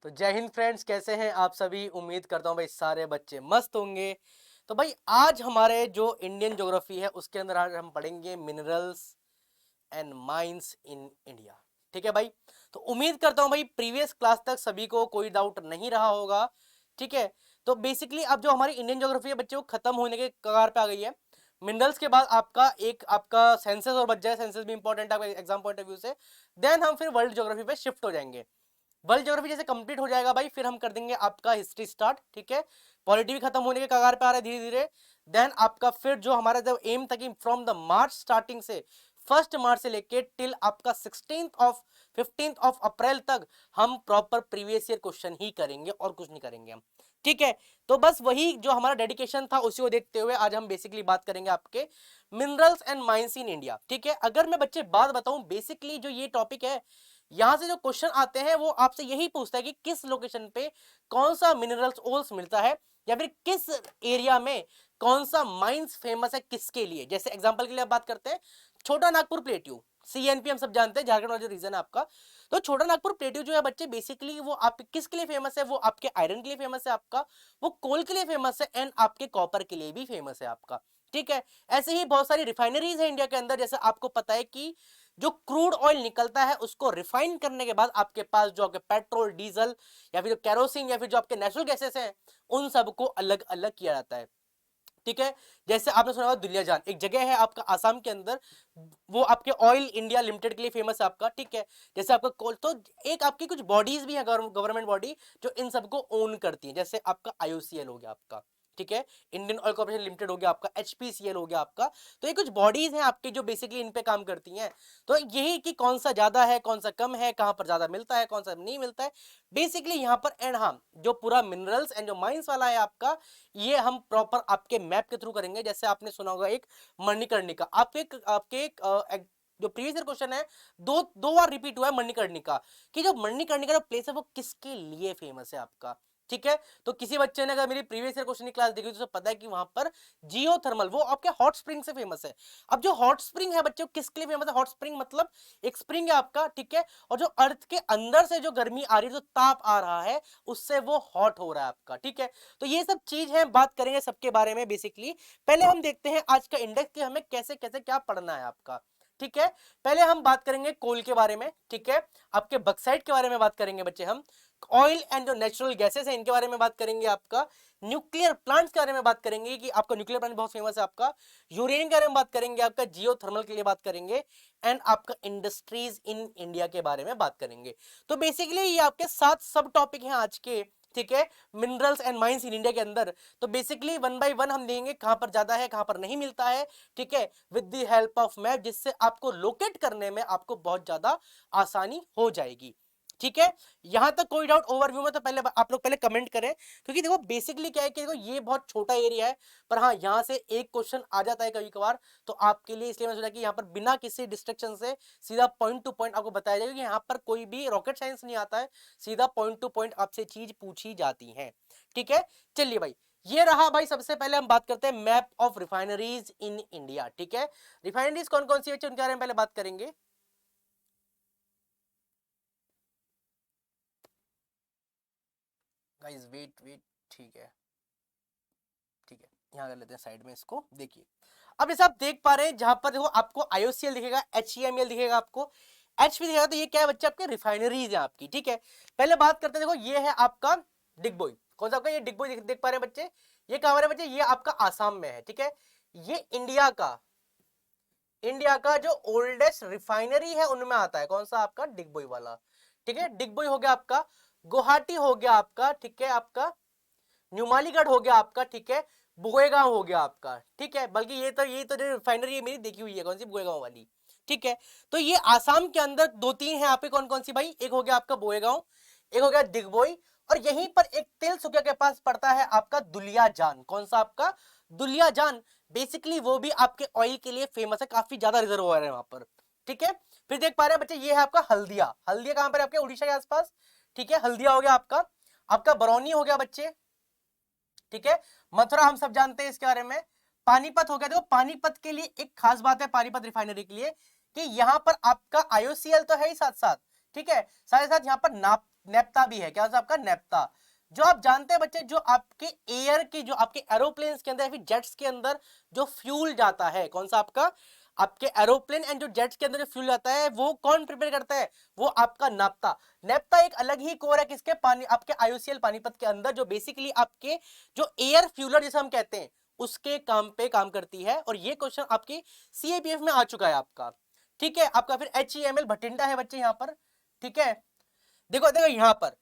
तो जय हिंद फ्रेंड्स, कैसे हैं आप सभी। उम्मीद करता हूँ भाई सारे बच्चे मस्त होंगे। तो भाई आज हमारे जो इंडियन ज्योग्राफी है उसके अंदर आज हम पढ़ेंगे minerals and mines in India. ठीक है भाई। तो उम्मीद करता हूँ भाई प्रीवियस क्लास तक सभी को कोई डाउट नहीं रहा होगा। ठीक है। तो बेसिकली अब जो हमारी इंडियन ज्योग्राफी है बच्चे वो खत्म होने के कगार पे आ गई है। मिनरल्स के बाद आपका एक आपका सेंसस और बच जाए। सेंसस भी इंपॉर्टेंट है आपका एग्जाम पॉइंट ऑफ व्यू से। देन हम फिर वर्ल्ड ज्योग्राफी पे शिफ्ट हो जाएंगे। वर्ल्ड ज्योग्राफी जैसे कंप्लीट हो जाएगा भाई फिर हम कर देंगे आपका हिस्ट्री स्टार्ट। ठीक है। पॉलिटी भी खत्म होने के कगार पे आ रहा है धीरे धीरे। देन आपका फिर जो हमारा जब एम था कि फ्रॉम द मार्च स्टार्टिंग से 1 मार्च से लेके टिल आपका 15 अप्रैल तक हम प्रॉपर प्रीवियस ईयर क्वेश्चन ही करेंगे और कुछ नहीं करेंगे हम। ठीक है। तो बस वही जो हमारा डेडिकेशन था उसी को देखते हुए आज हम बेसिकली बात करेंगे आपके minerals and mines in India. ठीक है। अगर मैं बच्चे बात बताऊं बेसिकली जो ये टॉपिक है यहां से जो क्वेश्चन आते हैं वो आपसे यही पूछता है कि किस लोकेशन पे कौन सा मिनरल्स ओल्स मिलता है या फिर किस एरिया में कौन सा माइंस फेमस है किसके लिए। जैसे एग्जांपल के लिए आप बात करते हैं छोटा नागपुर प्लेट्यू, सीएनपी हम सब जानते हैं, झारखंड वाला रीजन है आपका। तो छोटा नागपुर प्लेट्यू जो है बच्चे बेसिकली वो आप किसके लिए फेमस है, वो आपके आयरन के लिए फेमस है आपका, वो कोल के लिए फेमस है एंड आपके कॉपर के लिए भी फेमस है आपका। ठीक है। ऐसे ही बहुत सारी रिफाइनरीज है इंडिया के अंदर। जैसे आपको पता है कि जो क्रूड ऑयल निकलता है उसको रिफाइन करने के बाद आपके पास जो आपके पेट्रोल डीजल या फिर जो कैरोसिन या फिर जो आपके नेचुरल गैसेस हैं उन सबको अलग अलग किया जाता है। ठीक है। जैसे आपने सुना होगा दुलियाजान एक जगह है आपका आसाम के अंदर, वो आपके ऑयल इंडिया लिमिटेड के लिए फेमस है आपका। ठीक है। जैसे आपका कोल तो एक आपकी कुछ बॉडीज भी है गवर्नमेंट बॉडी जो इन सबको ओन करती है। जैसे आपका आईओसीएल हो गया आपका, ठीक है, इंडियन ऑयल कॉर्पोरेशन लिमिटेड हो गया आपका, एचपीसीएल हो गया आपका। तो ये कुछ बॉडीज हैं आपके जो बेसिकली इन पे काम करती हैं। तो यही कि कौन सा ज्यादा है कौन सा कम है, कहां पर ज्यादा मिलता है कौन सा नहीं मिलता है बेसिकली यहाँ पर। एंड हाँ, जो पूरा मिनरल्स एंड जो माइंस वाला है आपका ये हम प्रॉपर आपके मैप के थ्रू करेंगे। जैसे आपने सुना होगा एक मणिकर्णिका, आपके जो प्रीवियस ईयर क्वेश्चन है दो दो बार रिपीट हुआ है मणिकर्णिका कि जो मणिकर्णिका जो प्लेस है वो किसके लिए फेमस है आपका। ठीक है। तो किसी बच्चे ने अगर मेरी प्रीवियस ईयर क्वेश्चन की क्लास देखी तो उसे पता है कि वहां पर जियोथर्मल वो आपके हॉट स्प्रिंग से फेमस है। अब जो हॉट स्प्रिंग है बच्चों किसके लिए फेमस है, हॉट स्प्रिंग मतलब एक स्प्रिंग है आपका। ठीक है। और जो अर्थ के अंदर से जो गर्मी आ रही है जो ताप आ रहा है उससे वो हॉट हो रहा है आपका। ठीक है। तो ये सब चीज है, बात करेंगे सबके बारे में बेसिकली। पहले हम देखते हैं आज का इंडेक्स कि हमें कैसे कैसे क्या पढ़ना है आपका। ठीक है। पहले हम बात करेंगे कोल के बारे में। ठीक है। आपके बक्साइट के बारे में बात करेंगे बच्चे हम। ऑयल एंड जो नेचुरल गैसेस है इनके बारे में बात करेंगे आपका। न्यूक्लियर प्लांट्स के बारे में बात करेंगे कि आपका न्यूक्लियर प्लांट बहुत फेमस है आपका। यूरेनियम के बारे में बात करेंगे आपका, जियोथर्मल के लिए बात करेंगे एंड आपका इंडस्ट्रीज इन इंडिया के बारे में बात करेंगे। तो बेसिकली ये आपके 7 सब टॉपिक हैं आज के। ठीक है। Minerals and mines in India के अंदर। तो बेसिकली वन बाय वन हम देंगे कहां पर ज्यादा है कहां पर नहीं मिलता है। ठीक है। With the help of map जिससे आपको लोकेट करने में आपको बहुत ज्यादा आसानी हो जाएगी। ठीक है। यहां तक कोई डाउट ओवरव्यू में? तो पहले आप लोग पहले कमेंट करें क्योंकि देखो बेसिकली क्या है कि देखो ये बहुत छोटा एरिया है पर हाँ यहां से एक क्वेश्चन आ जाता है कभी कभार तो आपके लिए। इसलिए मैं सोचा कि यहाँ पर बिना किसी डिस्ट्रक्शन से सीधा पॉइंट टू पॉइंट आपको बताया जाएगा कि यहाँ पर कोई भी रॉकेट साइंस नहीं आता है, सीधा पॉइंट टू पॉइंट आपसे चीज पूछी जाती है। ठीक है। चलिए भाई, ये रहा भाई। सबसे पहले हम बात करते हैं map of refineries in India. ठीक है। रिफाइनरीज कौन कौन सी है उनके बारे में पहले बात करेंगे। गाइस वेट वेट, ठीक है, ठीक है, यहाँ कर लेते हैं साइड में इसको। देखिए अब जैसे आप देख पा रहे हैं जहां पर देखो आपको आईओसीएल दिखेगा, एचईएमएल दिखेगा, आपको एचपी दिखेगा। तो ये क्या है बच्चे आपके रिफाइनरीज है आपकी। ठीक है। पहले बात करते हैं, देखो ये है आपका डिगबोई। कौन सा आपका ये डिगबोई देख पा रहे हैं बच्चे, ये कहां पर है बच्चे, ये आपका आसाम में है। ठीक है। ये इंडिया का जो ओल्डेस्ट रिफाइनरी है उनमें आता है। कौन सा आपका, डिगबोई वाला। ठीक है। डिगबोई हो गया आपका, गुवाहाटी हो गया आपका, ठीक है, आपका न्यूमालीगढ़ हो गया आपका, ठीक है, बुगेगांव हो गया आपका। ठीक है। बल्कि ये तो जो रिफाइनरी है मेरी देखी हुई है, कौन सी, बुगेगांव वाली। ठीक है। तो ये आसाम के अंदर 2-3 है आपके। कौन कौन सी भाई, एक हो गया आपका बुगेगांव, एक हो गया दिग्बोई, और यहीं पर एक तिलसुकिया के पास पड़ता है आपका दुलियाजान। कौन सा आपका, दुलियाजान। बेसिकली वो भी आपके ऑयल के लिए फेमस है, काफी ज्यादा रिजर्वोयर है वहां पर। ठीक है। फिर देख पा रहे हैं बच्चे ये है आपका हल्दिया। हल्दिया कहां पर है आपके, उड़ीसा के आसपास। ठीक है। हल्दिया हो गया आपका, आपका बरौनी हो गया बच्चे। ठीक है। मथुरा हम सब जानते हैं इसके बारे में। पानीपत हो गया। देखो पानीपत के लिए एक खास बात है पानीपत रिफाइनरी के लिए कि यहां पर आपका आईओसीएल तो है ही साथ साथ, ठीक है, साथ ही साथ यहां पर नेप्ता भी है, क्या होता है आपका नेप्ता, जो आप जानते हैं बच्चे जो आपके एयर की, जो आपके एरोप्लेन्स के अंदर या फिर जेट्स के अंदर जो फ्यूल जाता है, कौन सा आपका, आपके एरोप्लेन एंड जो जेट्स के अंदर जो फ्यूल जाता है वो कौन प्रिपेयर करता है, वो आपका नाप्ता। नेप्ता एक अलग ही कोर है किसके, पानी, आपके आईओसीएल पानीपत के अंदर, जो बेसिकली आपके जो एयर फ्यूलर जैसे हम कहते हैं उसके काम पे काम करती है। और ये क्वेश्चन आपकी सीएपीएफ में आ चुका है आपका, ठीक है आपका। फिर HEML भटिंडा है बच्चे यहाँ पर, ठीक है, देखो देखो यहाँ पर,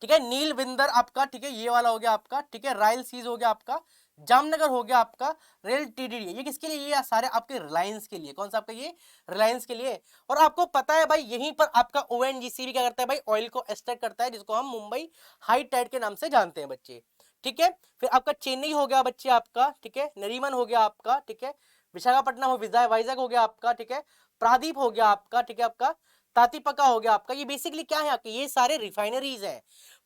ठीक है, नीलविंदर आपका, ठीक है, ये वाला हो गया आपका, ठीक है, रायल सीज हो गया आपका, जामनगर हो गया आपका, रेल टीडीडी, ये किसके लिए, ये सारे आपके रिलायंस के लिए, कौन सा आपका, ये रिलायंस के लिए। और आपको पता है भाई यहीं पर आपका ONGC भी क्या करता है भाई, ऑयल को एक्सट्रैक्ट करता है, जिसको हम मुंबई हाई टाइड के नाम से जानते हैं बच्चे, ठीक है। फिर आपका चेन्नई हो गया बच्चे आपका, ठीक है, नरीमन हो गया आपका, ठीक है, विशाखापट्टनम हो, वाइजैक हो गया आपका, ठीक है, प्रादीप हो गया आपका, ठीक है, आपका तातीपका हो गया आपका। ये बेसिकली क्या है आपके, ये सारे रिफाइनरीज हैं।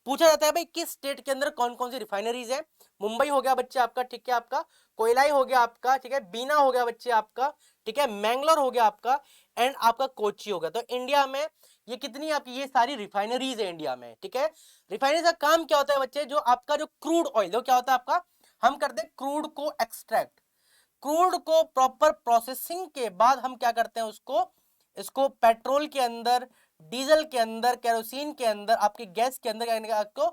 पूछा जाता है भाई किस स्टेट के अंदर कौन कौन सी रिफाइनरीज है, मुंबई हो गया बच्चे आपका, ठीक है, आपका कोयलाई हो गया आपका, ठीक है, बीना हो गया बच्चे आपका, ठीक है, मैंगलोर हो गया आपका, एंड आपका कोची हो गया। तो इंडिया में ये कितनी आपकी, ये सारी रिफाइनरीज है इंडिया में, ठीक है। रिफाइनरी का काम क्या होता है बच्चे, जो आपका जो क्रूड ऑयल, जो क्या होता है आपका, हम करते हैं क्रूड को एक्सट्रैक्ट, क्रूड को प्रॉपर प्रोसेसिंग के बाद हम क्या करते हैं उसको, इसको पेट्रोल के अंदर, डीजल के अंदर, केरोसिन के अंदर, आपके गैस के अंदर आपको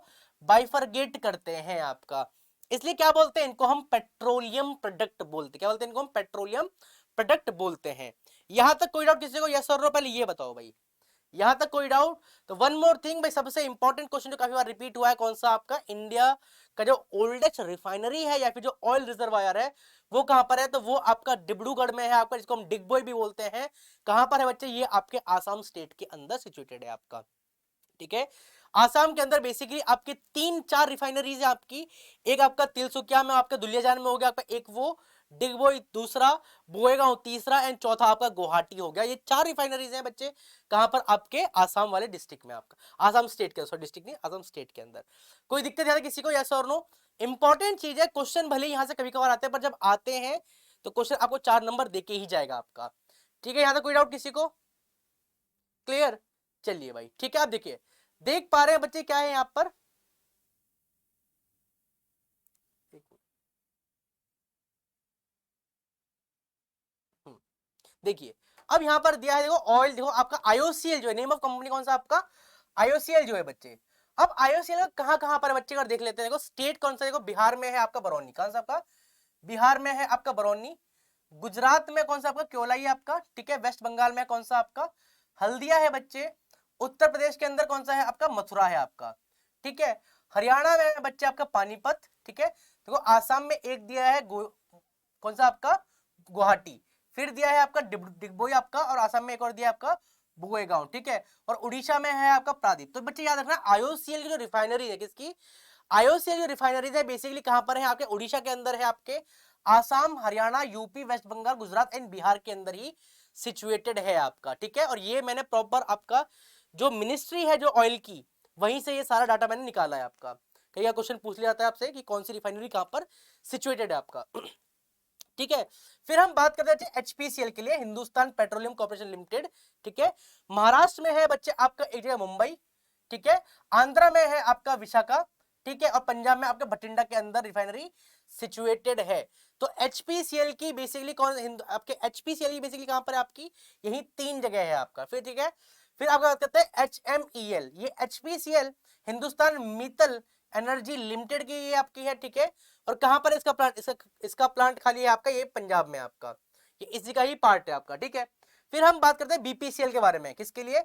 बाइफरगेट करते हैं आपका। इसलिए क्या बोलते हैं इनको, हम पेट्रोलियम प्रोडक्ट बोलते हैं, क्या बोलते हैं इनको, हम पेट्रोलियम प्रोडक्ट बोलते हैं। यहां तक कोई डाउट किसी को, यस और नो, पहले ये बताओ भाई, यहां तक कोई डाउट। तो वन मोर थिंग भाई, सबसे इंपॉर्टेंट क्वेश्चन जो काफी बार रिपीट हुआ है, कौन सा आपका, इंडिया का जो ओल्डेस्ट रिफाइनरी है या फिर जो ऑयल रिजर्वायर है वो कहां पर है, तो वो आपका डिब्रूगढ़ में है आपका, जिसको हम डिगबोई भी बोलते हैं। कहां पर है बच्चे, ये आपके आसाम स्टेट के अंदर सिचुएटेड है आपका, ठीक है। आसाम के अंदर बेसिकली आपके 3-4 रिफाइनरीज है आपकी, एक आपका तिलसुकिया में, आपका दुलियाजान में हो गया आपका, एक वो डिगबोई, दूसरा बोएगांव, तीसरा एंड चौथा आपका गुवाहाटी हो गया। ये 4 रिफाइनरीज हैं बच्चे, कहां पर, आपके आसाम वाले डिस्ट्रिक्ट में, आपका आसाम स्टेट के, सॉरी डिस्ट्रिक्ट नहीं, आसाम स्टेट के अंदर। कोई दिक्कत है किसी को, यस और नो। इंपॉर्टेंट चीज है, क्वेश्चन भले यहां से कभी कभार आते हैं, पर जब आते हैं तो क्वेश्चन आपको 4 नंबर देके ही जाएगा आपका, ठीक है। यहां तक कोई डाउट किसी को, क्लियर। चलिए भाई, ठीक है, आप देखिए, देख पा रहे हैं बच्चे क्या है यहां पर, देखिए अब यहां पर दिया है, देखो ऑयल, देखो आपका आईओसीएल जो है, नेम ऑफ कंपनी कौन सा आपका, आईओसीएल जो है बच्चे। अब आईओसीएल कहां कहां पर बच्चे अगर देख लेते हैं, देखो स्टेट कौन सा, देखो बिहार में है आपका बरौनी, कौन सा आपका, बिहार में है आपका बरौनी, गुजरात में कौन सा आपका, क्योलाई आपका, ठीक है, वेस्ट बंगाल में कौन सा आपका, हल्दिया है बच्चे, उत्तर प्रदेश के अंदर कौन सा है आपका, मथुरा है आपका, ठीक है, हरियाणा में है बच्चे आपका पानीपत, ठीक है, देखो आसाम में एक दिया है कौन सा आपका, गुवाहाटी, फिर दिया है आपका डिगबोई आपका, और आसाम में एक और दिया आपका बोएगांव, ठीक है, और उड़ीसा में है आपका प्रादीप। तो बच्चे याद रखना आईओसीएल की जो रिफाइनरी है, किसकी, आईओसीएल जो रिफाइनरीज है बेसिकली कहां पर है आपके, उड़ीसा के अंदर है, आपके आसाम, हरियाणा, यूपी, वेस्ट बंगाल, गुजरात एंड बिहार के अंदर ही सिचुएटेड है आपका, ठीक है। और ये मैंने प्रॉपर आपका जो मिनिस्ट्री है जो ऑयल की, वहीं से ये सारा डाटा मैंने निकाला है आपका। कई क्वेश्चन पूछ लिया जाता है आपसे कि कौन सी रिफाइनरी कहां पर सिचुएटेड है आपका, ठीक है। फिर हम बात करते हैं HPCL के लिए, हिंदुस्तान पेट्रोलियम कॉर्पोरेशन लिमिटेड, ठीक है। महाराष्ट्र में है बच्चे आपका एक जगह मुंबई, ठीक है, आंध्रा में है आपका विशाखा, ठीक है, और पंजाब में आपका भटिंडा के अंदर रिफाइनरी सिचुएटेड है। तो HPCL की बेसिकली कौन, आपके HPCL की बेसिकली कहां पर है आपकी, यही 3 जगह है आपका, फिर ठीक है। फिर आपका बात करते हैं HMEL, ये HPCL Hindustan Meetal energy limited की ये आपकी है, ठीक है। और कहां पर इसका प्लांट, इसका प्लांट खाली है आपका, ये पंजाब में आपका, ये इसी का ही पार्ट है आपका, ठीक है। फिर हम बात करते हैं BPCL के बारे में, किसके लिए,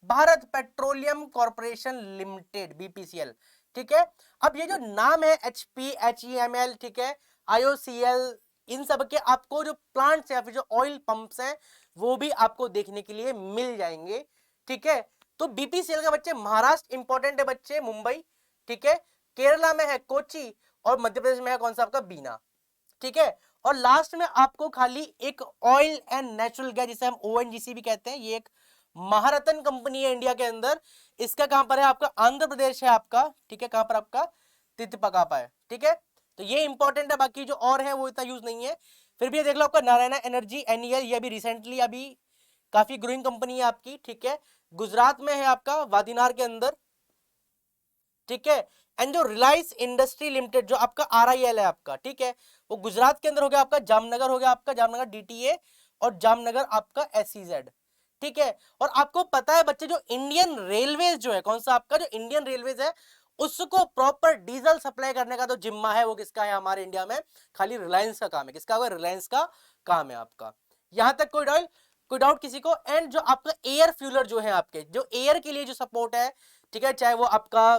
Bharat petroleum corporation limited, BPCL, ठीक है। अब ये जो नाम है HP, HEML, ठीक है, IOCL, इन सब के आपको जो प्लांट्स या फिर जो ऑयल पंप्स हैं वो भी आपको देखने के लिए मिल जाएंगे, ठीक है। तो BPCL का बच्चे महाराष्ट्र इंपॉर्टेंट है बच्चे, मुंबई, ठीक है, केरला में है कोची, और मध्य प्रदेश में है कौन सा आपका, बीना, ठीक है। और लास्ट में आपको खाली एक ऑयल एंड नेचुरल गैस, जिसे हम ONGC भी कहते हैं, ये एक महारत्न कंपनी है इंडिया के अंदर, इसका कहां पर है आपका, आंध्र प्रदेश है आपका, ठीक है, कहां पर आपका, तितपकापा है, ठीक है। तो ये इंपॉर्टेंट है, बाकी जो और है वो इतना यूज नहीं है। फिर भी ये देख लो आपका नारायणा एनर्जी NEL, ये अभी रिसेंटली अभी काफी ग्रोइंग कंपनी है आपकी, ठीक है, गुजरात में है आपका वादीनार के अंदर, ठीक है। एंड जो रिलायंस इंडस्ट्री लिमिटेड जो आपका RIL है आपका, ठीक है, वो गुजरात के अंदर हो गया आपका, जामनगर हो गया आपका, जामनगर DTA, और जामनगर आपका SEZ, ठीक है। और आपको पता है बच्चे, जो इंडियन रेलवेज जो है, कौन सा आपका, जो इंडियन रेलवेज है, उसको प्रॉपर डीजल सप्लाई करने का तो जिम्मा है वो किसका है हमारे इंडिया में, खाली रिलायंस का काम है। किसका होगा, रिलायंस का काम है आपका। यहां तक कोई डाउट किसी को। एंड जो आपका एयर फ्यूलर जो है आपके, जो एयर के लिए जो सपोर्ट है, ठीक है, चाहे वो आपका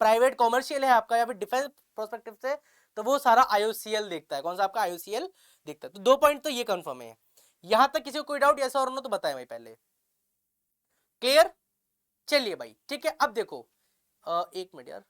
प्राइवेट कॉमर्शियल है आपका या फिर डिफेंस प्रोस्पेक्टिव से, तो वो सारा IOCL देखता है। कौन सा आपका, IOCL देखता है। तो 2 पॉइंट तो ये कंफर्म है। यहां तक किसी को कोई डाउट ऐसा और नो तो बताएं भाई पहले। क्लियर, चलिए भाई, ठीक है। अब देखो, एक मिनट यार,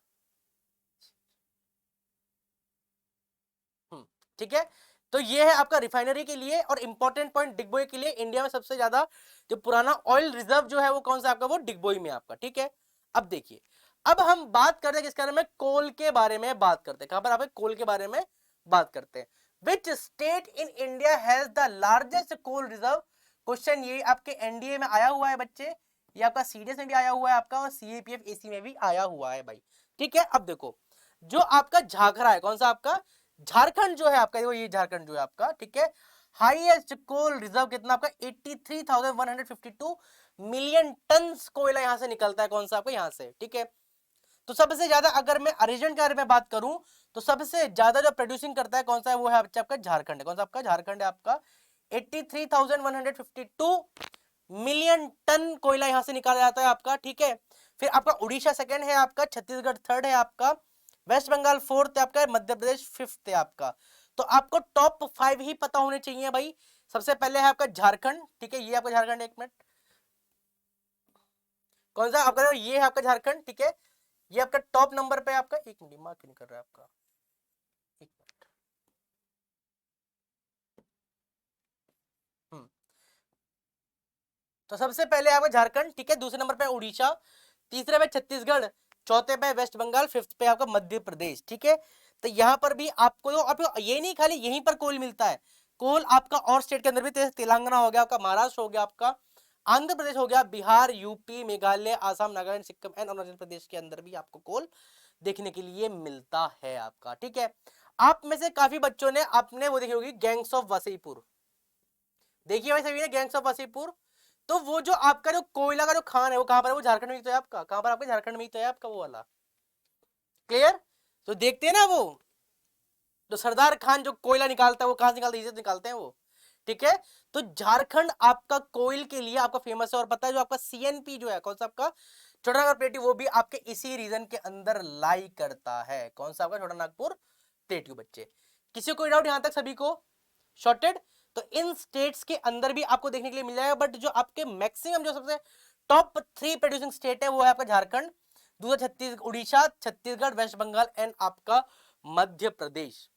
ठीक है। तो ये है आपका रिफाइनरी के लिए, और इंपॉर्टेंट पॉइंट डिगबोई के लिए, इंडिया में सबसे ज्यादा जो पुराना ऑयल रिजर्व जो है वो कौन सा आपका, वो डिगबोई में आपका, ठीक है। अब देखिए, अब हम बात करते हैं किसके बारे में, कोल के बारे में बात करते हैं। कहां पर आप कोल के बारे में बात करते हैं। Which state in India has the largest coal reserve. Question ये आपके NDA में आया हुआ है बच्चे, ये आपका CDS में भी आया हुआ है आपका, और CAPF AC में भी आया हुआ है भाई, ठीक है। अब देखो, जो आपका झाखरा है, कौन सा आपका, झारखंड जो है आपका, देखो ये झारखंड जो है आपका, ठीक है, हाईएस्ट कोल रिजर्व कितना आपका, 83,152 मिलियन टन कोयला यहां से निकलता है। कौन सा आपका, यहां से, ठीक है। तो सबसे ज्यादा अगर मैं अरिजन के बारे में बात करूं, तो सबसे ज्यादा जो प्रोड्यूसिंग करता है कौन सा है, वो है आपका झारखंड है। कौन सा आपका, झारखंड है आपका। 83,152 मिलियन टन कोयला यहां से निकाला जाता है आपका, ठीक है। फिर आपका उड़ीसा सेकंड है आपका, छत्तीसगढ़ थर्ड है आपका, वेस्ट बंगाल फोर्थ है आपका, मध्य प्रदेश फिफ्थ है आपका। तो आपको टॉप 5 ही पता होने चाहिए भाई। सबसे पहले है आपका झारखंड, ठीक है, ये आपका झारखंड, एक मिनट, कौन सा आपका, ये है आपका झारखंड, ठीक है, ये आपका टॉप नंबर पे आपका। एक मिनट, दिमाग क्यों नहीं कर रहा है आपका, एक मिनट। तो सबसे पहले आपका झारखंड, ठीक है, दूसरे नंबर पे उड़ीसा, तीसरे पे छत्तीसगढ़, चौथे पे वेस्ट बंगाल, फिफ्थ पे आपका मध्य प्रदेश, ठीक है। तो यहाँ पर भी आपको ये नहीं खाली यहीं पर कोल मिलता है, कोल आपका और स्टेट के अंदर भी, तेलंगाना हो गया आपका, महाराष्ट्र हो गया आपका, आंध्र प्रदेश हो गया, बिहार, यूपी, मेघालय, आसाम, नागालैंड, सिक्किम एंड अरुणाचल प्रदेश के अंदर भी आपको कोल देखने के लिए मिलता है आपका, ठीक है। आप में से काफी बच्चों ने आपने वो देखी होगी गैंग्स ऑफ वसीपुर, देखिए भाई सभी ने गैंग्स ऑफ वसीपुर। तो वो जो आपका जो कोयला का जो खान है वो कहां पर है, वो झारखंड में ही तो है आपका। कहां पर आपका, झारखंड में ही तो है आपका वो वाला। क्लियर। तो देखते हैं ना वो, जो सरदार खान जो कोयला निकालता है वो कहां से निकालते हैं, इसे निकालते हैं वो, ठीक है। तो झारखंड आपका कोयल के लिए आपका फेमस है। और पता है जो आपका CNP जो है, कौन सा आपका, छोटा नागपुर प्लेट्यू, वो भी आपके इसी रीजन के अंदर लाई करता है। कौन सा आपका, छोटा नागपुर प्लेट्यू बच्चे। किसी को कोई डाउट यहां तक सभी को शॉर्टेड। तो इन स्टेट्स के अंदर भी आपको देखने के लिए मिल जाएगा, बट जो आपके मैक्सिमम जो सबसे टॉप 3 प्रोड्यूसिंग स्टेट है वो है आपका झारखंड, दूसरा उड़ीसा, छत्तीसगढ़, वेस्ट बंगाल एंड आपका मध्य प्रदेश।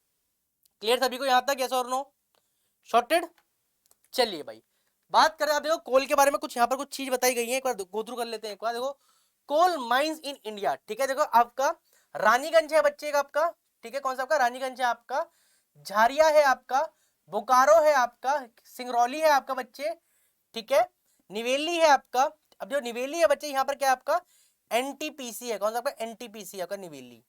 क्लियर सभी को यहां तक, यस और नो, शॉर्टेड। चलिए भाई, बात करें आप, देखो कोल के बारे में कुछ यहाँ पर कुछ चीज बताई गई है, एक बार गो थ्रू कर लेते हैं। एक बार देखो, कोल माइंस इन इंडिया, ठीक है, देखो आपका रानीगंज है बच्चे का आपका, ठीक है, कौन सा आपका, रानीगंज है आपका, झारिया है आपका, बोकारो है आपका, सिंगरौली है आपका बच्चे, ठीक है, निवेली है आपका। अब जो निवेली है बच्चे, यहाँ पर क्या है आपका, NTPC है। कौन सा आपका, NTPC है आपका निवेली,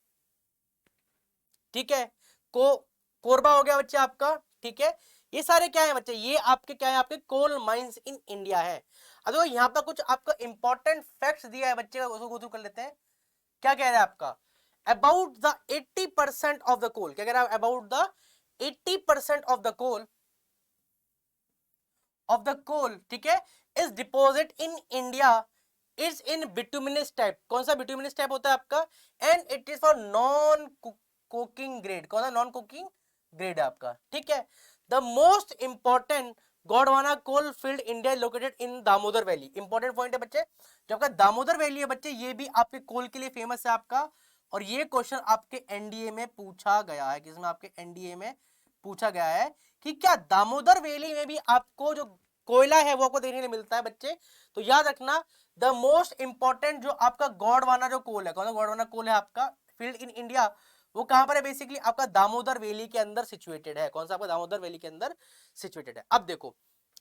ठीक है। कोरबा हो गया बच्चे आपका, ठीक है। ये सारे क्या है बच्चे, ये आपके क्या है, आपके कोल माइंस इन इंडिया है। अब देखो यहाँ पर कुछ आपका इंपॉर्टेंट फैक्ट्स दिया है बच्चे का, उसको गो थ्रू कर लेते हैं। क्या कह रहा है आपका, about the 80% of the coal, क्या कह रहा है, about the 80% of the coal, ठीक है, is deposit in India is in bituminous type. कौन सा बिटुमिनस टाइप होता है आपका, and it is for non coking grade. कौन सा, नॉन कुकिंग ग्रेड है आपका, ठीक है। The most important Gondwana coal field India located in Damodar valley. Important point है बच्चे, जो आपका दामोदर वैली है बच्चे, ये भी आपके कोल के लिए फेमस है आपका। और ये क्वेश्चन आपके NDA में पूछा गया है, किसमें, आपके NDA में पूछा गया है कि क्या दामोदर वैली में भी आपको जो कोयला है वो आपको देखने को मिलता है बच्चे। तो याद रखना, द मोस्ट इंपॉर्टेंट जो आपका गोंडवाना जो कोल है, कौन सा गोंडवाना कोल है आपका, फील्ड इन इंडिया, वो कहां पर है, बेसिकली आपका दामोदर वैली के अंदर सिचुएटेड है। कौन सा, आपका दामोदर वैली के अंदर सिचुएटेड है। अब देखो,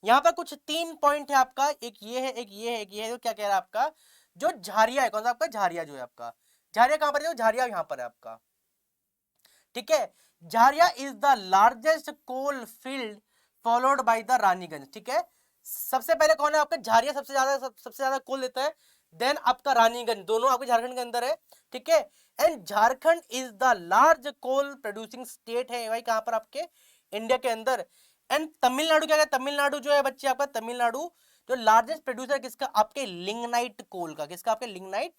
यहाँ पर कुछ 3 पॉइंट है आपका, एक ये है, एक ये है, एक ये है। तो क्या कह रहा है आपका, जो झारिया है, कौन सा आपका झारिया, जो है आपका झारिया कहां पर है, झारिया यहाँ पर है आपका, ठीक है। Jharia is the largest coal field followed by the Raniganj, ठीक है। सबसे पहले कौन है आपका झारिया, सबसे ज्यादा कोल देता है, देन आपका रानीगंज, दोनों आपके झारखंड के अंदर है, ठीक है। And Jharkhand is the large coal producing state है भाई, कहां पर आपके इंडिया के अंदर। एंड तमिलनाडु क्या है, तमिलनाडु जो है बच्चे आपका, तमिलनाडु जो लार्जेस्ट प्रोड्यूसर किसका, आपके लिग्नाइट कोल का, किसका, आपके लिग्नाइट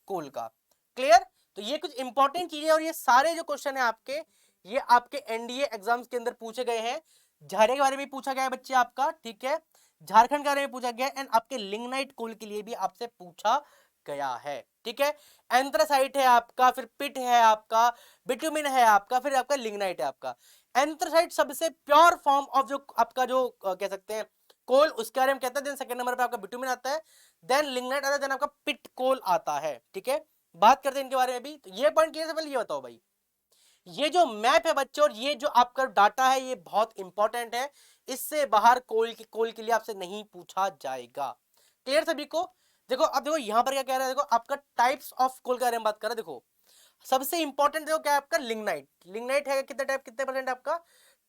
कोल का। क्लियर। तो ये कुछ इंपॉर्टेंट चीजें, और ये सारे जो क्वेश्चन है आपके, ये आपके एनडीए एग्जाम्स के अंदर पूछे गए हैं। झारिया के बारे में पूछा गया है बच्चे आपका, ठीक है। झारखंड के बारे में पूछा गया है, एंड आपके लिग्नाइट कोल के लिए भी आपसे पूछा गया है, ठीक है। एंथ्रासाइट है आपका, फिर पिट है आपका, बिटुमिन है आपका, फिर आपका लिग्नाइट है आपका। एंथ्रासाइट सबसे प्योर फॉर्म ऑफ जो आपका जो कह सकते हैं कोल, उसके बारे में कहते हैं। देन सेकंड नंबर पे आपका बिटुमिन आता है, देन लिग्नाइट आता है, देन आपका पिट कोल आता है, ठीक है। बात करते हैं इनके बारे में भी। तो ये पॉइंट क्लियर है, पहले ये बताओ भाई, ये जो मैप है बच्चों, और ये जो आपका डाटा है, ये बहुत इंपॉर्टेंट है। इससे बाहर कोल के लिए आपसे नहीं पूछा जाएगा। क्लियर सभी को। देखो अब देखो यहाँ पर क्या कह रहा है, देखो आपका टाइप्स ऑफ कोल के बारे में बात कर रहा है। देखो सबसे इंपॉर्टेंट देखो क्या है आपका, लिग्नाइट। लिग्नाइट है कितने टाइप, कितने परसेंट आपका,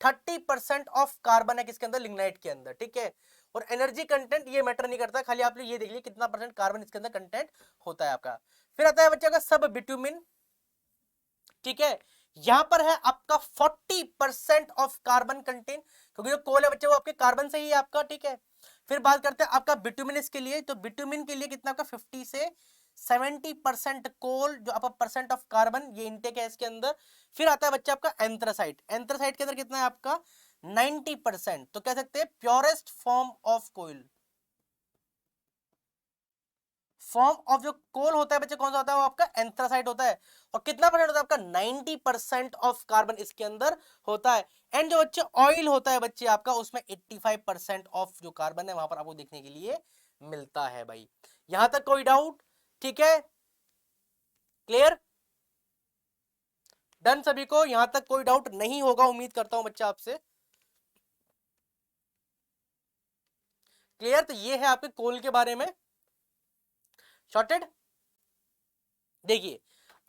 30% ऑफ कार्बन है किसके अंदर, लिग्नाइट के अंदर, ठीक है। और एनर्जी कंटेंट ये मैटर नहीं करता, खाली आप ये देख लीजिए कितना परसेंट कार्बन इसके अंदर कंटेंट होता है आपका। फिर आता है बच्चे का सब बिटुमिन, ठीक है। यहां पर है आपका 40% ऑफ कार्बन कंटेंट, क्योंकि जो कोल है बच्चे वो आपके कार्बन से ही है आपका, ठीक है। फिर बात करते हैं आपका बिटुमिनस के लिए, तो बिटुमिन के लिए कितना आपका 50 से 70% कोल, जो आपका परसेंट ऑफ कार्बन, ये इनटेक है इसके अंदर। फिर आता है बच्चा आपका एंथ्रासाइट। एंथ्रासाइट के अंदर कितना है आपका 90%, तो कह सकते हैं purest form of coal. Form of जो कोल होता है बच्चे कौन सा होता है, वो आपका एंथ्रासाइट होता है। और कितना परसेंट होता है आपका 90% ऑफ कार्बन इसके अंदर होता है। एंड जो बच्चे ऑयल होता है बच्चे आपका, उसमें 85% ऑफ जो कार्बन है वहां पर आपको देखने के लिए मिलता है भाई। यहां तक कोई डाउट, ठीक है, क्लियर, डन सभी को, यहां तक कोई डाउट नहीं होगा उम्मीद करता हूं बच्चा आपसे। क्लियर। तो ये है आपके कोल के बारे में शॉर्टेड। देखिए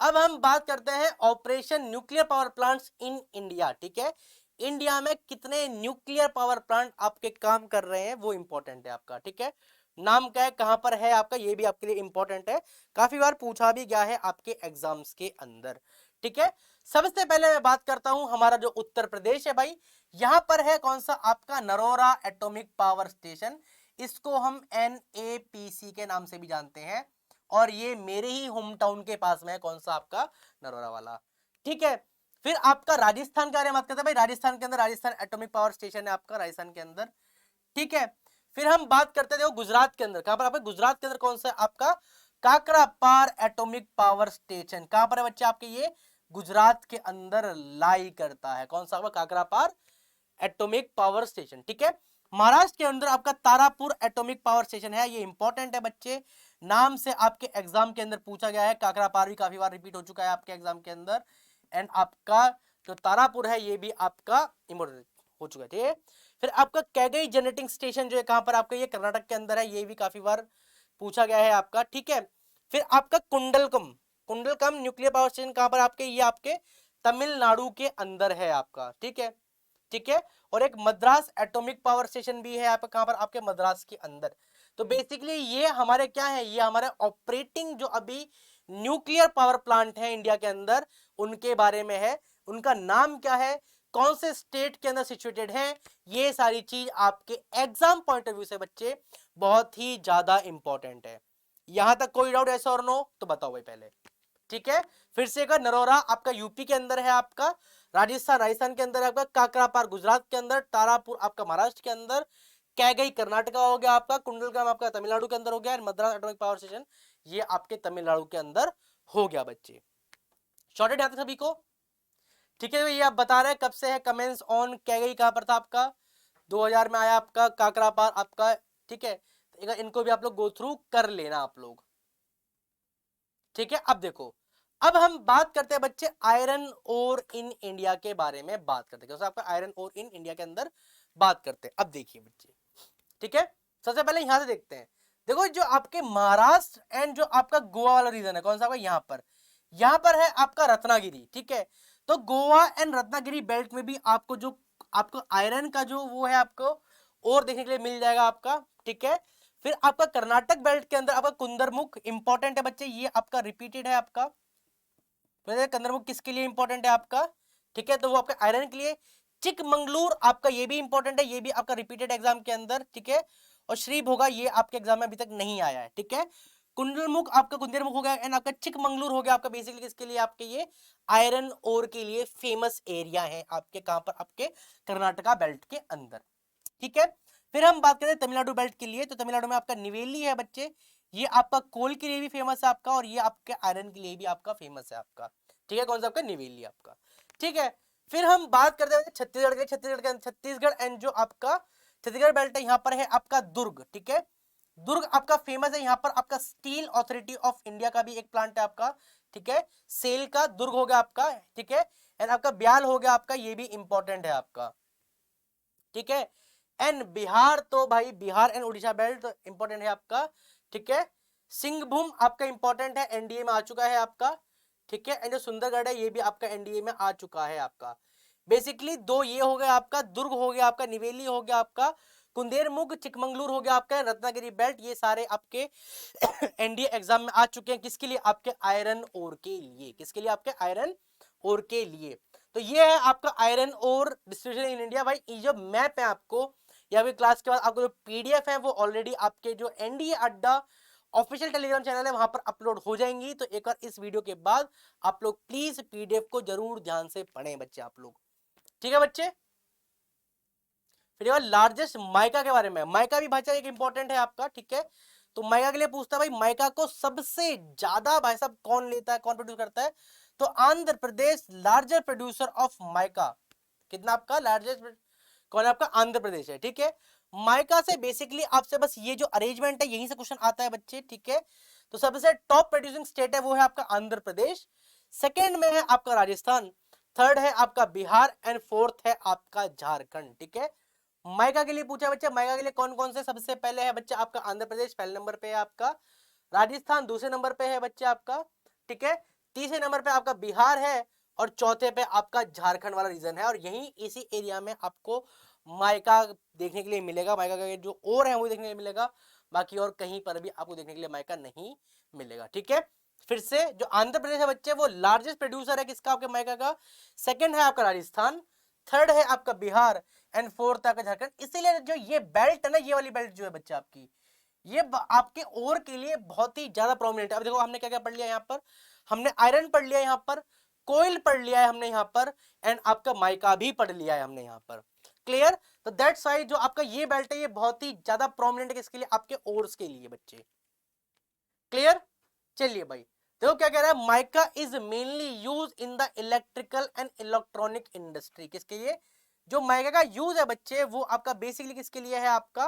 अब हम बात करते हैं operation nuclear power plants in India, ठीक है। इंडिया में कितने न्यूक्लियर पावर प्लांट आपके काम कर रहे हैं वो इंपॉर्टेंट है आपका, ठीक है। नाम क्या है, कहां पर है आपका, ये भी आपके लिए इंपॉर्टेंट है, काफी बार पूछा भी गया है आपके एग्जाम्स के अंदर, ठीक है। सबसे पहले मैं बात करता हूं हमारा जो उत्तर प्रदेश है भाई, यहां पर है कौन सा आपका नरोरा एटॉमिक पावर स्टेशन। इसको हम NAPC के नाम से भी जानते हैं, और ये मेरे ही होम टाउन के पास में है, कौन सा आपका नरोरा वाला, ठीक है। फिर आपका राजस्थान के बारे में बात करते हैं भाई, राजस्थान के अंदर राजस्थान एटॉमिक पावर स्टेशन है आपका राजस्थान के अंदर, ठीक है। फिर हम बात करते थे गुजरात के अंदर, कहां पर आपका गुजरात के अंदर कौन सा है आपका काकरापार एटॉमिक पावर स्टेशन, कहां पर है बच्चे आपके, ये गुजरात के अंदर लाई करता है, कौन सा आपका काकरापार एटॉमिक पावर स्टेशन, ठीक है। महाराष्ट्र के अंदर आपका तारापुर एटॉमिक पावर स्टेशन है, ये इंपॉर्टेंट है बच्चे, नाम से आपके एग्जाम के अंदर पूछा गया है। काकरापार भी काफी बार रिपीट हो चुका है आपके एग्जाम के अंदर। एंड आपका जो तारापुर है ये भी आपका इंपॉर्टेंट हो चुका है, ठीक है। फिर आपका कैगई जनरेटिंग स्टेशन जो है कहां पर आपका, ये कर्नाटक के अंदर है, ये भी काफी बार पूछा गया है आपका, ठीक है। फिर आपका कुंडलकम, कुंडलकम न्यूक्लियर पावर स्टेशन कहां पर आपके, ये आपके तमिलनाडु के अंदर है आपका, ठीक है, ठीक है। और एक मद्रास एटॉमिक पावर स्टेशन भी है आपका, कहां पर आपके मद्रास के अंदर। तो बेसिकली ये हमारे क्या है, ये हमारे ऑपरेटिंग जो अभी न्यूक्लियर पावर प्लांट है इंडिया के अंदर, उनके बारे में है। उनका नाम क्या है, कौन से स्टेट के अंदर सिचुएटेड है, ये सारी चीज आपके एग्जाम पॉइंट ऑफ व्यू से बच्चे बहुत ही ज्यादा इंपॉर्टेंट है। यहां तक कोई डाउट ऐसा और नो, तो बताओ भाई पहले, ठीक है। फिर से का नरोरा आपका यूपी के अंदर है आपका, राजस्थान के अंदर है आपका, काकरापार गुजरात के अंदर, तारापुर आपका महाराष्ट्र के अंदर, कैगई कर्नाटका हो गया आपका, कुंडलगम आपका तमिलनाडु के अंदर हो गया, मद्रास एटॉमिक पावर स्टेशन ये आपके तमिलनाडु के अंदर हो गया बच्चे। शॉर्टेड आते सभी को, ठीक है। ये आप बता रहे हैं कब से है, कमेंट्स ऑन कैगई कहां पर था आपका, 2000 में आया आपका, काकरापार आपका, ठीक है। इनको भी आप लोग गो थ्रू कर लेना आप लोग, ठीक है। अब देखो अब हम बात करते हैं बच्चे आयरन ओर इन इंडिया के बारे में बात करते हैं, आपका आयरन ओर इन इंडिया के अंदर बात करते हैं। अब देखिए बच्चे ठीक है, सबसे पहले यहां से देखते हैं। देखो जो आपके महाराष्ट्र एंड जो आपका गोवा वाला रीजन है, कौन सा, यहाँ पर है आपका रत्नागिरी। ठीक है, तो गोवा एंड रत्नागिरी बेल्ट में भी आपको जो आपको आयरन का जो वो है आपको और देखने के लिए मिल जाएगा आपका। ठीक है, फिर आपका कर्नाटक बेल्ट के अंदर आपका कुंदरमुख इंपॉर्टेंट है बच्चे, ये आपका रिपीटेड है आपका। कुंदरमुख किसके लिए इंपॉर्टेंट है आपका, ठीक है, तो वो आपका आयरन के लिए। चिकमंगलूर आपका ये भी इंपॉर्टेंट है, ये भी आपका रिपीटेड एग्जाम के अंदर। ठीक है, और श्री भोगा ये आपके एग्जाम में अभी तक नहीं आया है। ठीक है, कुंडलमुख आपका कुंदरमुख हो गया एंड आपका चिकमंगलूर हो गया आपका बेसिकली किसके लिए, आपके ये आयरन ओर के लिए फेमस एरिया है आपके, कहां पर, आपके कर्नाटका बेल्ट के अंदर। ठीक है, फिर हम बात करें तमिलनाडु बेल्ट के लिए, तो तमिलनाडु में आपका निवेली है बच्चे, ये आपका कोल के लिए भी फेमस है आपका, और ये आपके आयरन के लिए भी आपका फेमस है आपका। ठीक है, कौन सा आपका, निवेली आपका। ठीक है, फिर हम बात करते हैं छत्तीसगढ़ के, छत्तीसगढ़ एंड जो आपका छत्तीसगढ़ बेल्ट है, यहाँ पर है आपका दुर्ग। ठीक है, दुर्ग आपका फेमस है, यहाँ पर आपका स्टील अथॉरिटी ऑफ इंडिया का भी एक प्लांट है आपका। ठीक है, सेल का दुर्ग हो गया आपका। ठीक है, एंड आपका ब्याल हो गया आपका, ये भी इंपॉर्टेंट है आपका। ठीक है, एंड बिहार, तो भाई Bihar and Orissa belt important है आपका। ठीक है, सिंहभूम आपका इंपॉर्टेंट है, एनडीए में आ चुका है आपका। ठीक है, एंड जो सुंदरगढ़ है ये भी आपका एनडीए में आ चुका है आपका। बेसिकली दो ये हो गया आपका, दुर्ग हो गया आपका, निवेली हो गया आपका, कुंदेरमुख चिकमंगलूर हो गया आपका, रत्नागिरी बेल्ट, ये सारे आपके एनडीए एग्जाम में आ चुके हैं। किसके लिए, आपके आयरन ओर के लिए। किसके लिए, आपके आयरन ओर के लिए। तो ये है आपका iron ore distribution in India. भाई ये जो मैप है आपको, या फिर क्लास के बाद आपको जो पीडीएफ है वो ऑलरेडी आपके जो एनडीए अड्डा ऑफिशियल टेलीग्राम चैनल है वहां पर अपलोड हो जाएंगी। तो एक बार इस वीडियो के बाद आप लोग प्लीज पीडीएफ को जरूर ध्यान से पढ़ें बच्चे आप लोग। ठीक है बच्चे, फिर लार्जेस्ट माइका के बारे में, माइका भी भाषा एक इंपॉर्टेंट है आपका। ठीक है, तो माइका के लिए पूछता है भाई, माइका को सबसे ज्यादा भाई साहब कौन लेता है, कौन प्रोड्यूस करता है, तो Andhra Pradesh larger producer of mica. कितना आपका लार्जेस्ट, कौन है आपका, आंध्र प्रदेश है। ठीक है, माइका से बेसिकली आपसे बस ये जो अरेंजमेंट है यहीं से क्वेश्चन आता है बच्चे। ठीक है, तो सबसे टॉप प्रोड्यूसिंग स्टेट है वो है आपका आंध्र प्रदेश, सेकेंड में है आपका राजस्थान, थर्ड है आपका बिहार एंड फोर्थ है आपका झारखंड। ठीक है, माइका के लिए पूछा बच्चा, माइका के लिए कौन कौन से, सबसे पहले है बच्चा आपका आंध्र प्रदेश पहले नंबर पे है आपका, राजस्थान दूसरे नंबर पे है बच्चा आपका। ठीक है, तीसरे नंबर पे आपका बिहार है, और चौथे पे आपका झारखंड वाला रीजन है। और यही इसी एरिया में आपको माइका देखने के लिए मिलेगा, माइका का जो और है वो देखने के लिए मिलेगा, बाकी और कहीं पर भी आपको देखने के लिए माइका नहीं मिलेगा। ठीक है, फिर से जो आंध्र प्रदेश है बच्चे वो लार्जेस्ट प्रोड्यूसर है किसका, आपके माइका का, सेकंड है आपका राजस्थान, थर्ड है आपका बिहार एंड फोर्थ आपका झारखंड। इसीलिए जो ये बेल्ट है ना, ये वाली बेल्ट जो है बच्चा आपकी, ये आपके ओर के लिए बहुत ही ज्यादा प्रोमिनेंट है। अब देखो हमने क्या क्या पढ़ लिया यहाँ पर, हमने आयरन पढ़ लिया यहाँ पर, कोयल पढ़ लिया है हमने यहाँ पर, एंड आपका माइका भी पढ़ लिया है हमने यहाँ पर। क्लियर, तो दैट्स वाई जो आपका ये बेल्ट है ये बहुत ही ज्यादा प्रोमिनेंट है किसके लिए, आपके ओर्स के लिए बच्चे। क्लियर, चलिए भाई देखो क्या कह रहा है, mica is mainly use in the electrical and electronic industry. किसके लिए, जो माइका का यूज है बच्चे वो आपका बेसिकली किसके लिए है आपका,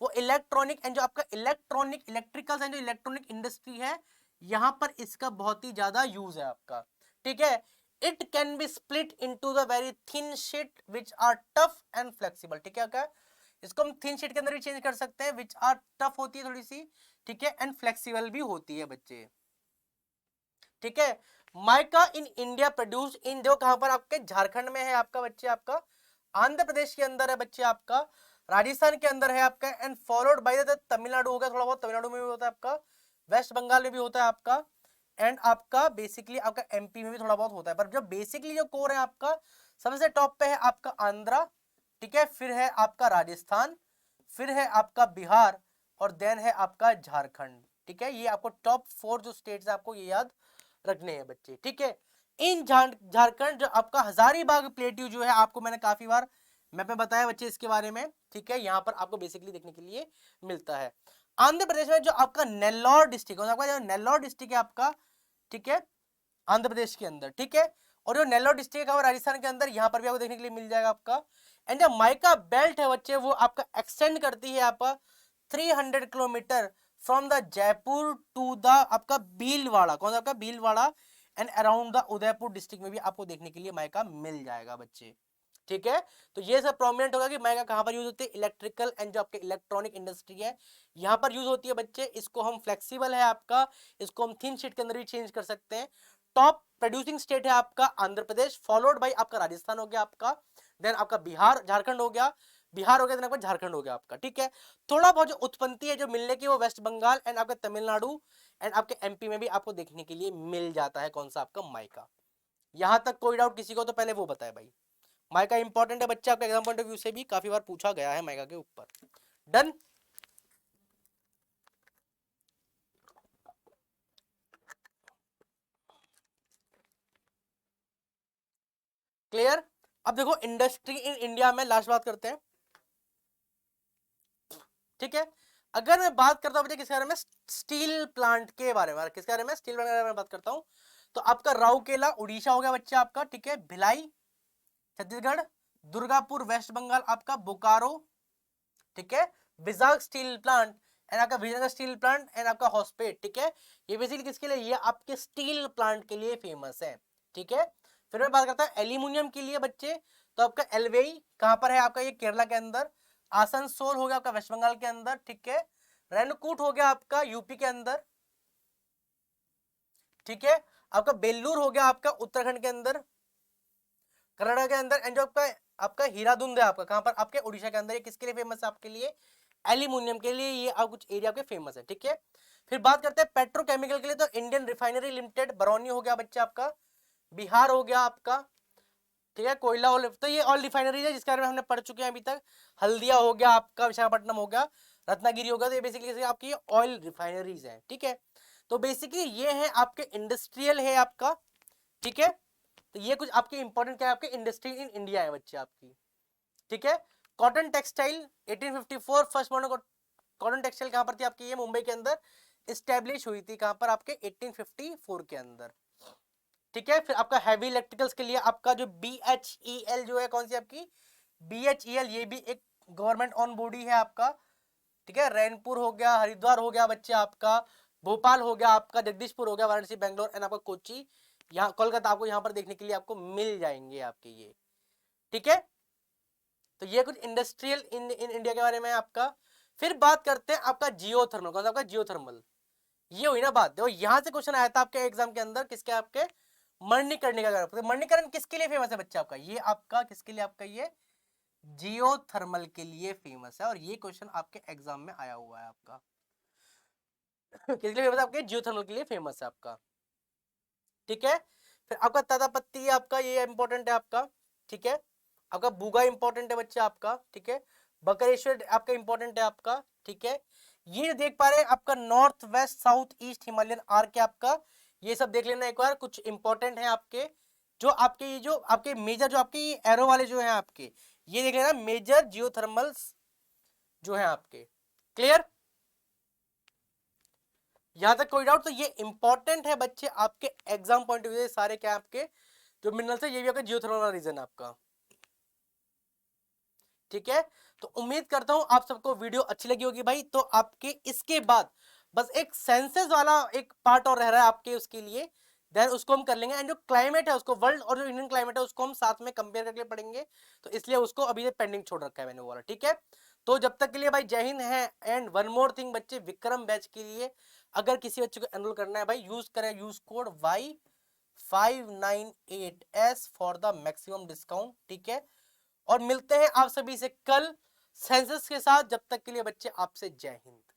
वो इलेक्ट्रॉनिक एंड जो आपका इलेक्ट्रॉनिक इलेक्ट्रिकल एंड जो इलेक्ट्रॉनिक इंडस्ट्री है यहां पर इसका बहुत ही ज्यादा यूज है आपका। ठीक है, it can be split into the very thin sheet which are tough and flexible. ठीक है, क्या इसको हम थिन शीट के अंदर भी चेंज कर सकते हैं, विच आर टफ होती है थोड़ी सी, ठीक है, एंड फ्लेक्सिबल भी होती है बच्चे। ठीक है, mica in India produce in, जो कहां पर आपके झारखंड में है आपका बच्चे, आपका आंध्र प्रदेश के अंदर है बच्चे, आपका राजस्थान के अंदर है आपका, and followed by the Tamil Nadu हो गया, थोड़ा बहुत तमिलनाडु में भी होता है आपका, वेस्ट बंगाल में भी होता है आपका, एंड आपका बेसिकली आपका एमपी में भी थोड़ा बहुत होता है। पर जो बेसिकली जो कोर है आपका सबसे टॉप पे है आपका आंध्रा। ठीक है, फिर है आपका राजस्थान, फिर है आपका बिहार, और देन है आपका झारखंड। ठीक है, ये आपको टॉप 4 जो स्टेट्स है आपको ये याद रखने हैं बच्चे। ठीक है, इन झारखंड जो आपका हजारीबाग प्लेट्यू जो है आपको मैंने काफी बार मैप में बताया बच्चे इसके बारे में। ठीक है, यहाँ पर आपको बेसिकली देखने के लिए मिलता है। आंध्र प्रदेश में जो आपका नेल्लौर डिस्ट्रिक्ट, आपका जो नेल्लौर डिस्ट्रिक्ट है आपका, ठीक है, आंध्र प्रदेश के अंदर। ठीक है, और जो नेल्लौर डिस्ट्रिक्ट है राजस्थान के अंदर, यहाँ पर भी आपको देखने के लिए मिल जाएगा आपका। एंड जो माइका बेल्ट है बच्चे वो आपका एक्सटेंड करती है आपका 300 kilometre from the Jaipur to the आपका भीलवाड़ा, कौन सा आपका Bhilwara, and around the Udaipur district में भी आपको देखने के लिए माइका मिल जाएगा बच्चे। ठीक है, तो ये सब प्रोमिनेंट होगा कि माइका कहां पर यूज होती है, इलेक्ट्रिकल एंड जो आपके इलेक्ट्रॉनिक इंडस्ट्री है यहां पर यूज होती है बच्चे। इसको हम फ्लेक्सिबल है आपका, इसको हम थिन शीट के अंदर भी चेंज कर सकते हैं। टॉप प्रोड्यूसिंग स्टेट है आपका आंध्र प्रदेश, फॉलोड बाय आपका राजस्थान हो गया आपका, देन आपका बिहार झारखंड हो गया, बिहार हो गया, देन आपका झारखंड हो गया आपका। ठीक है, थोड़ा बहुत जो उत्पत्ति है जो मिलने की वो वेस्ट बंगाल एंड आपका तमिलनाडु एंड आपके एमपी में भी आपको देखने के लिए मिल जाता है। कौन सा आपका माइका, यहां तक कोई डाउट किसी को तो पहले वो बताए भाई। माइका इंपॉर्टेंट है बच्चा, आपके एग्जाम पॉइंट ऑफ व्यू से भी काफी बार पूछा गया है माइका के ऊपर। Done, clear. अब देखो इंडस्ट्री इन इंडिया में लास्ट बात करते हैं। ठीक है, अगर मैं बात करता हूं बच्चे किसके बारे में, स्टील प्लांट के बारे में, किसके बारे में, स्टील प्लांट के बारे में बात करता हूं, तो आपका राउरकेला उड़ीसा हो गया बच्चा आपका, ठीक है, भिलाई छत्तीसगढ़, दुर्गापुर वेस्ट बंगाल आपका, बोकारो, ठीक है, विजाग स्टील प्लांट एंड आपका विजयनगर स्टील प्लांट एंड आपका हॉस्पेट। ठीक है, ये बेसिकली किसके लिए, ये आपके स्टील प्लांट के लिए फेमस है। ठीक है, फिर मैं बात करता हूं एल्यूमिनियम के लिए बच्चे, तो आपका एलवेई कहां पर है आपका, ये केरला के अंदर, आसनसोल हो गया आपका वेस्ट बंगाल के अंदर, ठीक है, रेणुकूट हो गया आपका यूपी के अंदर, ठीक है, आपका बेल्लूर हो गया आपका उत्तराखंड के अंदर, कर्नाटक के अंदर, एंड जो आपका आपका हीरादुंद है आपका कहां पर, आपके उड़ीसा के अंदर। ये किसके लिए फेमस है आपके लिए, एल्यूमिनियम के लिए, ये आप कुछ एरिया के फेमस है। ठीक है, फिर बात करते हैं पेट्रोकेमिकल के लिए, तो इंडियन रिफाइनरी लिमिटेड बरौनी हो गया बच्चा आपका, बिहार हो गया आपका, ठीक है, कोयला ऑयल, तो ये ऑयल रिफाइनरीज है जिसके बारे में हमने पढ़ चुके हैं अभी तक। हल्दिया हो गया आपका, विशाखापट्टनम हो गया, रत्नागिरी हो गया, तो ये बेसिकली आपकी ऑयल रिफाइनरीज है। ठीक है, तो बेसिकली ये है आपके इंडस्ट्रियल है आपका। ठीक है, तो ये कुछ आपके इंपॉर्टेंट क्या है, आपके इंडस्ट्री इन इंडिया है बच्चे आपकी। ठीक है, cotton textile 1854 first modern cotton textile कहां पर थी आपकी, ये मुंबई के अंदर इस्टेब्लिश हुई थी, कहां पर आपके 1854 के अंदर। ठीक है, फिर आपका हैवी इलेक्ट्रिकल्स के लिए आपका जो BHEL जो है, कौन सी आपकी BHEL, ये भी एक गवर्नमेंट ऑन बॉडी है आपका। ठीक है, रैनपुर हो गया, हरिद्वार हो गया बच्चे आपका, भोपाल हो गया आपका, जगदीशपुर हो गया, वाराणसी, बैंगलोर एंड आपका कोची, यहाँ कोलकाता आपको यहाँ पर देखने के लिए आपको मिल जाएंगे आपके ये। ठीक है, तो ये कुछ इंडस्ट्रियल इन इंडिया के बारे में आपका। फिर बात करते हैं आपका जियोथर्मल, कौन सा आपका जियोथर्मल, ये हुई ना बात। देखो यहाँ से क्वेश्चन आया था आपके एग्जाम के अंदर, किसके आपके, मणिकर्णिका का। मणिकर्ण किसके लिए फेमस है बच्चा आपका, ये आपका किसके लिए, आपका ये जियोथर्मल के लिए फेमस है, और ये क्वेश्चन आपके एग्जाम में आया हुआ है आपका। किसके लिए फेमस है, आपके जियोथर्मल के लिए फेमस है आपका। ठीक है, फिर आपका तादापत्ती आपका, ये इंपॉर्टेंट है आपका। ठीक है, आपका बुगा इंपॉर्टेंट है बच्चा आपका। ठीक है, बकरेश्वर आपका इंपॉर्टेंट है आपका। ठीक है, ये देख पा रहे हैं आपका north west south east Himalayan arc है आपका, ये सब देख लेना एक बार, कुछ इंपॉर्टेंट है आपके। जो आपके ये जो आपके मेजर जो आपके एरो वाले जो है आपके, ये देख लेना मेजर जियोथर्मल्स जो है आपके। क्लियर, यहां तक कोई डाउट, तो ये इंपॉर्टेंट है बच्चे आपके एग्जाम पॉइंट ऑफ व्यू से सारे, क्या आपके जो मिनरल्स है, ये भी आपका जियोथर्मल वाला रीजन है आपका। ठीक है, तो उम्मीद करता हूं आप सबको वीडियो अच्छी लगी होगी भाई। तो आपके इसके बाद बस एक सेंसस वाला एक पार्ट और रह रहा है आपके, उसके लिए देन उसको हम कर लेंगे, एंड जो क्लाइमेट है उसको, वर्ल्ड और जो इंडियन क्लाइमेट है उसको हम साथ में कंपेयर करके पढ़ेंगे, तो इसलिए उसको अभी से पेंडिंग छोड़ रखा है मैंने वो वाला। ठीक है, तो जब तक के लिए भाई जय हिंद है। एंड वन मोर थिंग बच्चे, विक्रम बैच के लिए अगर किसी बच्चे को एनरोल करना है भाई, यूज करें use code Y598S for the maximum discount. ठीक है, और मिलते हैं आप सभी से कल सेंसस के साथ, जब तक के लिए बच्चे आपसे जय हिंद।